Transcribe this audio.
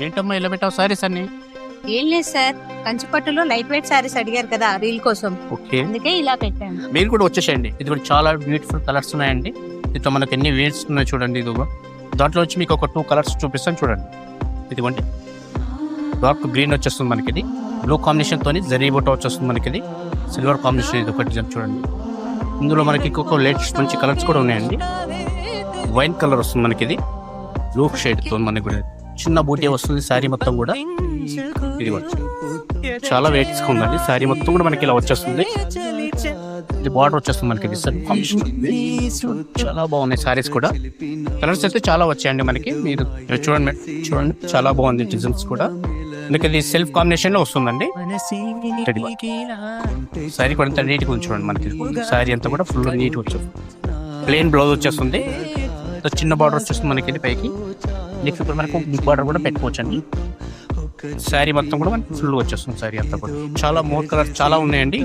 ఏంటమ్మా ఇలా పెట్టావు సారీస్ అన్ని? ఏం లేదు సార్, కంచిపట్టులో లైట్ వెయిట్ శారీస్ అడిగారు కదా రీల్ కోసం, ఓకే, అందుకే ఇలా పెట్టాను. మీరు కూడా వచ్చేసేయండి. ఇది కూడా చాలా బ్యూటిఫుల్ కలర్స్ ఉన్నాయండి. దీంట్లో మనకి ఎన్ని వేర్స్ ఉన్నాయి చూడండి. ఇదిగో దాంట్లో వచ్చి మీకు ఒక 2 కలర్స్ చూపిస్తాను చూడండి. ఇదిగోండి, డార్క్ గ్రీన్ వచ్చేస్తుంది మనకి, ఇది బ్లూ కాంబినేషన్ తోని జరీ బుట్ట వచ్చేస్తుంది మనకి, ఇది సిల్వర్ కాంబినేషన్. ఇది ఒకటి డిజైన్ చూడండి. ఇందులో మనకి ఇంకొక లేటెస్ట్ మంచి కలర్స్ కూడా ఉన్నాయండి. వైన్ కలర్ వస్తుంది మనకి, ఇది బ్లూ షేడ్ తో మనకి కూడా చిన్న బూటీ వస్తుంది. శారీ మొత్తం కూడా ఇది చాలా వెయిట్స్ ఉందండి. శారీ మొత్తం కూడా మనకి ఇలా వచ్చేస్తుంది. ఇది బార్డర్ వచ్చేస్తుంది మనకి, ఇది చాలా బాగున్నాయి శారీస్ కూడా. కలర్స్ అయితే చాలా వచ్చాయండి మనకి. మీరు చూడండి చూడండి, చాలా బాగుంది డిజైన్స్ కూడా. మనకి ఇది సెల్ఫ్ కాంబినేషన్ లో వస్తుందండి. శారీ కూడా అంతా నీట్గా ఉంది చూడండి. మనకి శారీ అంతా కూడా ఫుల్ నీట్ వచ్చేస్తుంది. ప్లెయిన్ బ్లౌజ్ వచ్చేస్తుంది. చిన్న బార్డర్ వచ్చేస్తుంది మనకి, ఇది పైకి నెక్స్ట్ మనకు బిగ్ బార్డర్ కూడా పెట్టుకోవచ్చు అండి. శారీ మొత్తం కూడా మనకి ఫుల్ వచ్చేస్తుంది. శారీ అంతా కూడా చాలా మోర్ కలర్స్ చాలా ఉన్నాయండి.